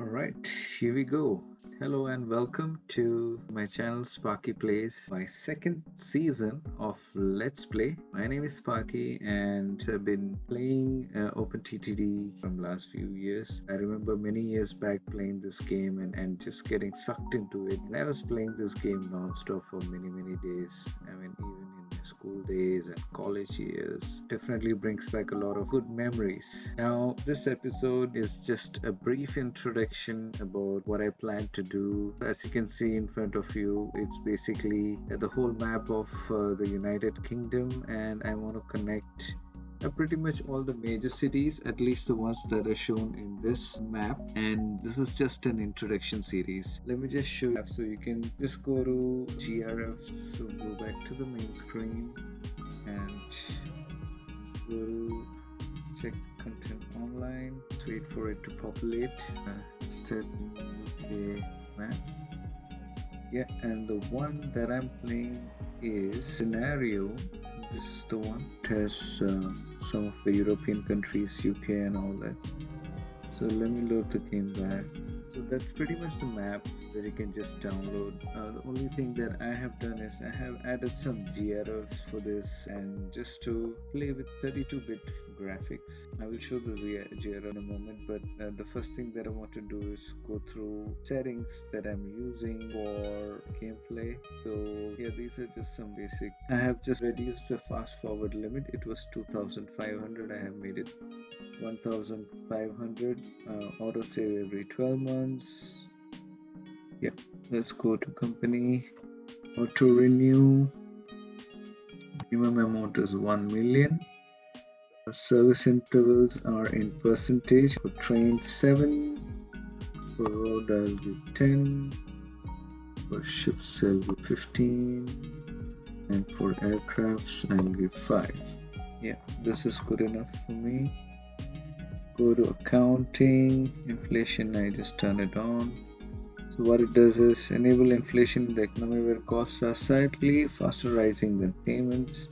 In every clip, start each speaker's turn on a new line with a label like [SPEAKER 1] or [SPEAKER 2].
[SPEAKER 1] Alright, here we go. Hello and welcome to my channel Sparky Plays, my second season of Let's Play. My name is Sparky and I've been playing Openttd from last few years. I remember many years back playing this game and just getting sucked into it. And I was playing this game non-stop for many days. I mean, even in my school days and college years. Definitely brings back a lot of good memories. Now, this episode is just a brief introduction about what I plan to do. As you can see in front of you, it's basically the whole map of the United Kingdom, and I want to connect pretty much all the major cities, at least the ones that are shown in this map. And this is just an introduction series. Let me just show you. So you can just go to GRFs. So go back to the main screen and go to check content online. Wait for it to populate. Step UK map. Yeah, and the one that I'm playing is scenario. This is the one. It has some of the European countries, UK and all that. So let me load the game back. So that's pretty much the map that you can just download. The only thing that I have done is I have added some GRFs for this, and just to play with 32-bit graphics. I will show the GRF in a moment, but the first thing that I want to do is go through settings that I'm using for gameplay. So yeah, these are just some basic. I have just reduced the fast forward limit. It was 2500. I have made it 1500. Auto save every 12 months. Yep, let's go to company. Auto renew. Minimum amount is 1 million. Service intervals are in percentage. For train 7. For road I'll give 10. For ships I'll give 15. And for aircrafts I'll give 5. Yeah, this is good enough for me. Go to accounting, inflation, I just turn it on. So what it does is enable inflation in the economy where costs are slightly faster rising than payments.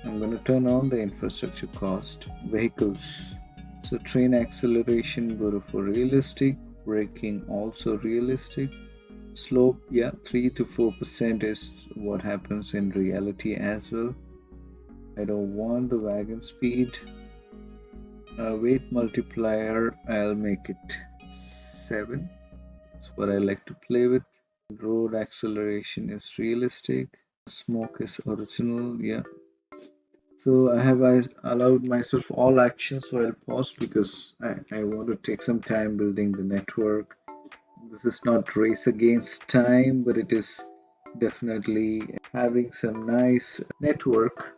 [SPEAKER 1] I'm going to turn on the infrastructure cost. Vehicles. So train acceleration, go to for realistic. Braking also realistic. Slope, yeah, 3 to 4% is what happens in reality as well. I don't want the wagon speed. Weight multiplier, I'll make it 7. That's what I like to play with. Road acceleration is realistic. Smoke is original, yeah. So I have allowed myself all actions, so I'll pause because I want to take some time building the network. This is not race against time, but it is definitely having some nice network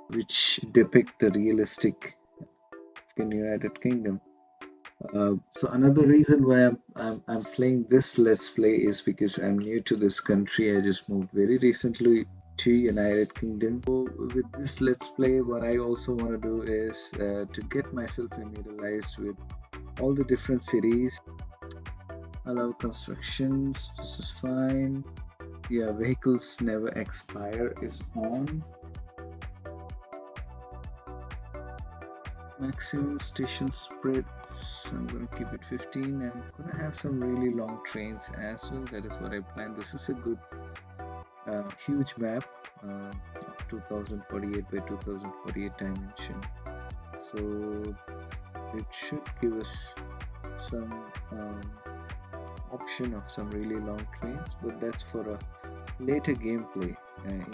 [SPEAKER 1] which depict the realistic in United Kingdom. So another reason why I'm playing this Let's Play is because I'm new to this country. I just moved very recently to United Kingdom. So with this Let's Play, what I also want to do is to get myself familiarized with all the different cities. Allow constructions. This is fine. Yeah, vehicles never expire is on. Maximum station spreads, I'm going to keep it 15. I'm going to have some really long trains as well. That is what I planned. This is a good huge map of 2048 by 2048 dimension, so it should give us some option of some really long trains, but that's for a later gameplay.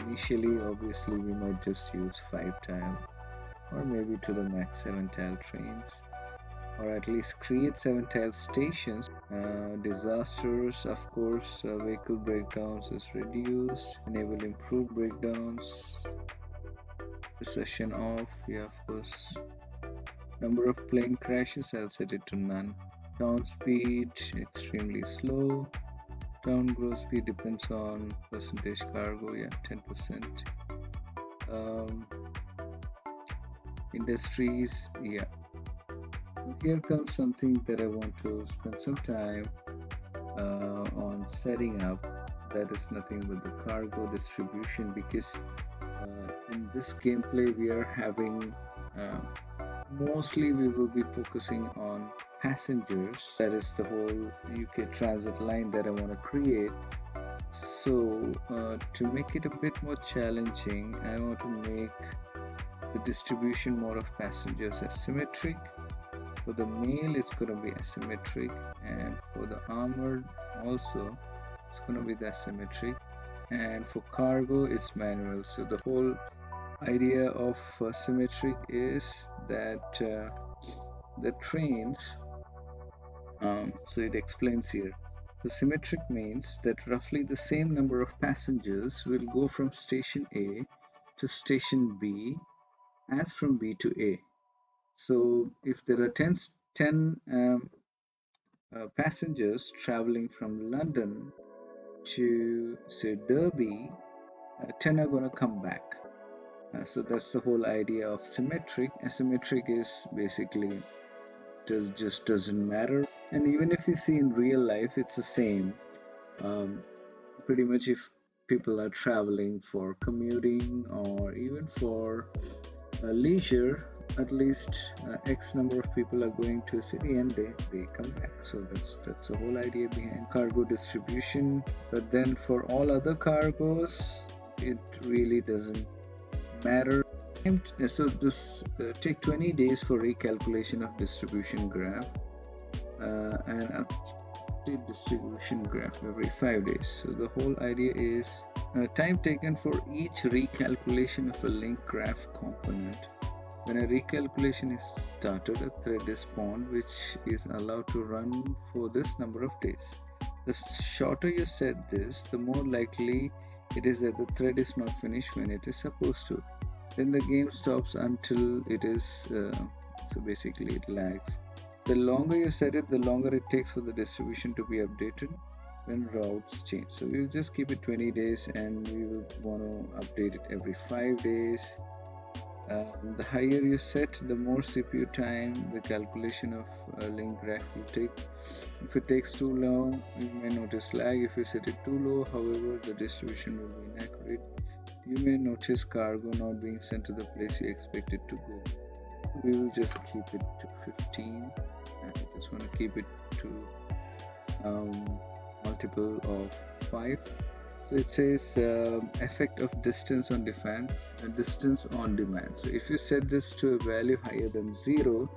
[SPEAKER 1] Initially obviously we might just use 5 tile or maybe to the max 7 tile trains, or at least create 7 tile stations. Disasters, of course, vehicle breakdowns is reduced. Enable improved breakdowns. Recession off, yeah, of course. Number of plane crashes, I'll set it to none. Town speed extremely slow. Town growth speed depends on percentage cargo, yeah, 10%. Industries, yeah. Here comes something that I want to spend some time on setting up. That is nothing but the cargo distribution, because in this gameplay we are having Mostly we will be focusing on passengers. That is the whole UK transit line that I want to create. So to make it a bit more challenging, I want to make the distribution mode of passengers asymmetric. For the mail, it's going to be asymmetric, and for the armored also, it's going to be the asymmetric, and for cargo, it's manual. So the whole idea of symmetric is that the trains, so it explains here. So symmetric means that roughly the same number of passengers will go from station A to station B as from B to A. So if there are 10 passengers traveling from London to say Derby, 10 are going to come back. So that's the whole idea of symmetric. Asymmetric is basically just doesn't matter. And even if you see in real life, it's the same. Um, Pretty much if people are traveling for commuting or even for leisure, at least X number of people are going to a city and they come back. So that's the whole idea behind cargo distribution. But then for all other cargos, it really doesn't matter. So this take 20 days for recalculation of distribution graph and update distribution graph every 5 days. So the whole idea is time taken for each recalculation of a link graph component. When a recalculation is started, a thread is spawned which is allowed to run for this number of days. The shorter you set this, the more likely it is that the thread is not finished when it is supposed to. Then the game stops until it is, so basically it lags. The longer you set it, the longer it takes for the distribution to be updated when routes change. So we'll just keep it 20 days and we will want to update it every 5 days. The higher you set, the more CPU time the calculation of a link graph will take. If it takes too long, you may notice lag. If you set it too low, however, the distribution will be inaccurate. You may notice cargo not being sent to the place you expect it to go. We will just keep it to 15. I just want to keep it to multiple of 5. So it says effect of distance on demand, distance on demand. So if you set this to a value higher than 0,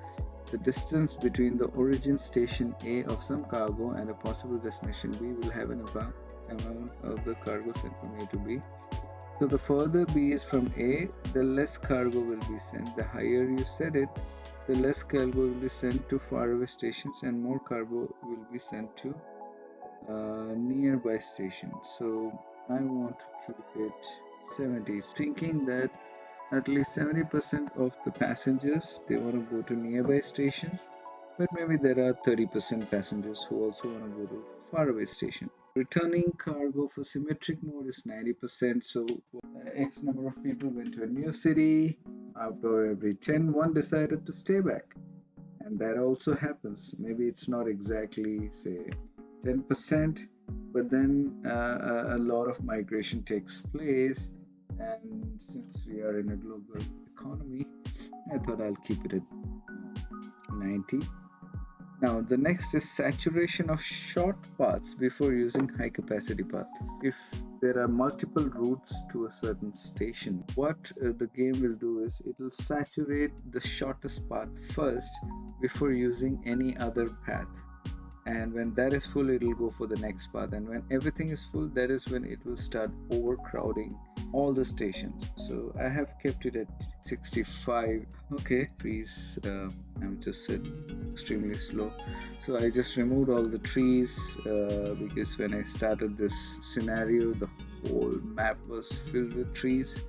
[SPEAKER 1] the distance between the origin station A of some cargo and a possible destination B will have an amount of the cargo sent from A to B. So the further B is from A, the less cargo will be sent. The higher you set it, the less cargo will be sent to faraway stations and more cargo will be sent to nearby stations. So I want to keep it 70, thinking that at least 70% of the passengers they want to go to nearby stations, but maybe there are 30% passengers who also want to go to faraway station. Returning cargo for symmetric mode is 90%. So X number of people went to a new city. After every 10, one decided to stay back, and that also happens. Maybe it's not exactly say 10%, but then a lot of migration takes place, and since we are in a global economy, I thought I'll keep it at 90. Now the next is saturation of short paths before using high capacity path. If there are multiple routes to a certain station, what the game will do is it will saturate the shortest path first before using any other path. And when that is full, it will go for the next path, and when everything is full, that is when it will start overcrowding all the stations. So I have kept it at 65. Okay, please, I'm just set extremely slow. So I just removed all the trees because when I started this scenario, the whole map was filled with trees,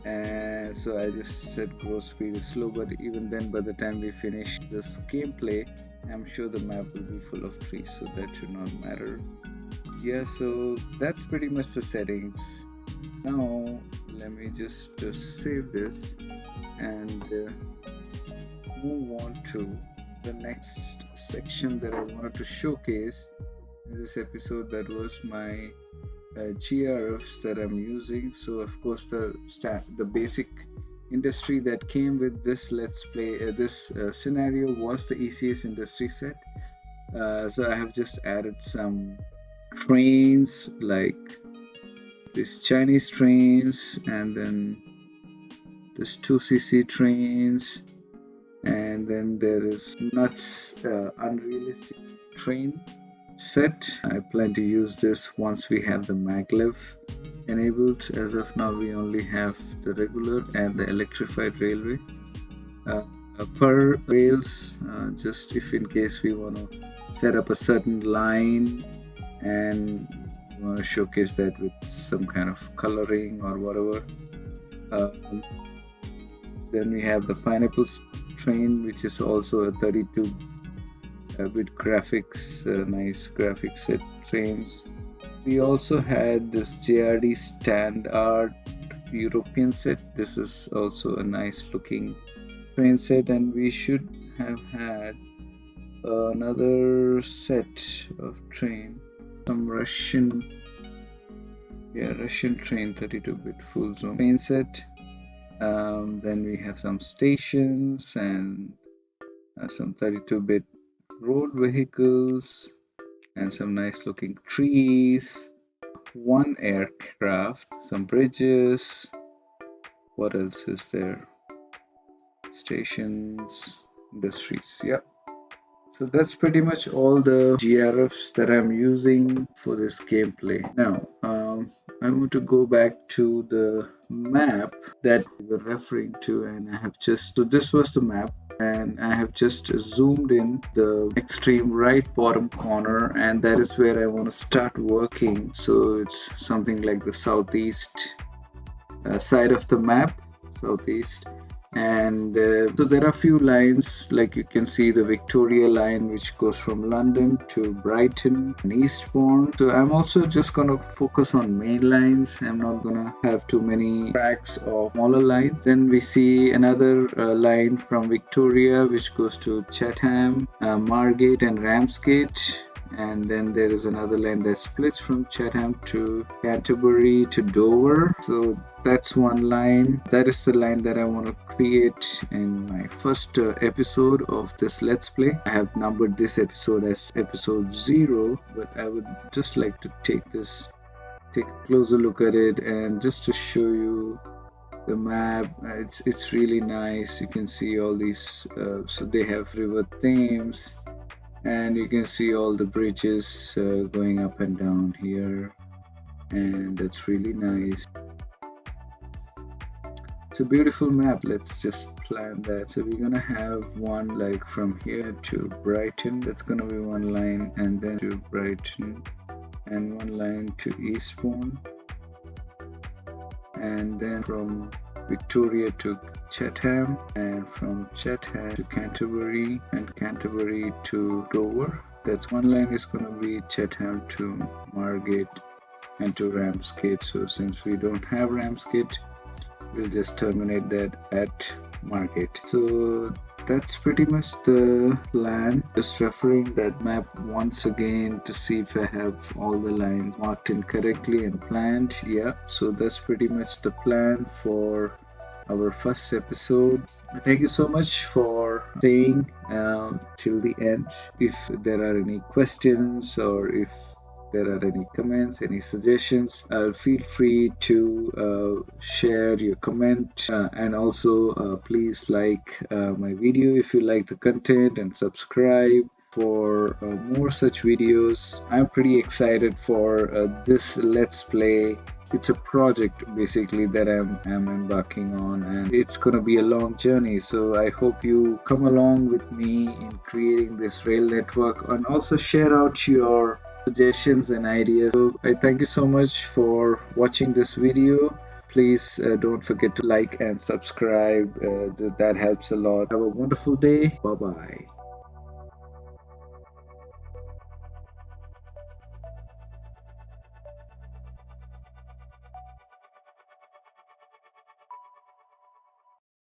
[SPEAKER 1] and so I just set growth speed is slow. But even then, by the time we finish this gameplay, I'm sure the map will be full of trees, so that should not matter. Yeah, so that's pretty much the settings. Now let me just save this and move on to the next section that I wanted to showcase in this episode. That was my GRFs that I'm using. So of course the basic industry that came with this let's play scenario was the ECS industry set. So I have just added some trains like these Chinese trains, and then this 2cc trains, and then there is nuts unrealistic train set. I plan to use this once we have the maglev enabled. As of now we only have the regular and the electrified railway per rails, just if in case we want to set up a certain line and want to showcase that with some kind of coloring or whatever. Then we have the pineapple train, which is also a 32-bit graphics, nice graphics set trains. We also had this JRD standard European set. This is also a nice looking train set, and we should have had another set of train, some Russian train 32-bit full zoom train set. Then we have some stations and some 32-bit road vehicles and some nice looking trees, one aircraft, some bridges. What else is there? Stations, industries. Yep. So that's pretty much all the GRFs that I'm using for this gameplay. Now I want to go back to the map that we were referring to, and I have just, so this was the map, and I have just zoomed in the extreme right bottom corner, and that is where I want to start working. So it's something like the southeast side of the map, southeast. And so there are a few lines, like you can see the Victoria line, which goes from London to Brighton and Eastbourne. So I'm also just going to focus on main lines. I'm not going to have too many tracks of smaller lines. Then we see another line from Victoria, which goes to Chatham, Margate and Ramsgate. And then there is another line that splits from Chatham to Canterbury to Dover. So that's one line. That is the line that I want to create in my first episode of this Let's Play. I have numbered this episode as episode 0, but I would just like to take a closer look at it, and just to show you the map. It's really nice. You can see all these, so they have River Thames, and you can see all the bridges going up and down here, and that's really nice. It's a beautiful map. Let's just plan that. So we're gonna have one like from here to Brighton, that's gonna be one line, and then to Brighton, and one line to Eastbourne, and then from Victoria to Chatham, and from Chatham to Canterbury, and Canterbury to Dover. That's one line is going to be Chatham to Margate and to Ramsgate. So since we don't have Ramsgate, we'll just terminate that at Margate. So that's pretty much the plan. Just referring that map once again to see if I have all the lines marked in correctly and planned. Yeah, so that's pretty much the plan for our first episode. Thank you so much for staying till the end. If there are any questions, or if there are any comments, any suggestions, feel free to share your comment, and also please like my video if you like the content, and subscribe for more such videos. I'm pretty excited for this Let's Play. It's a project basically that I'm embarking on, and it's gonna be a long journey. So I hope you come along with me in creating this rail network, and also share out your suggestions and ideas. So I thank you so much for watching this video. Please don't forget to like and subscribe. That helps a lot. Have a wonderful day. Bye bye.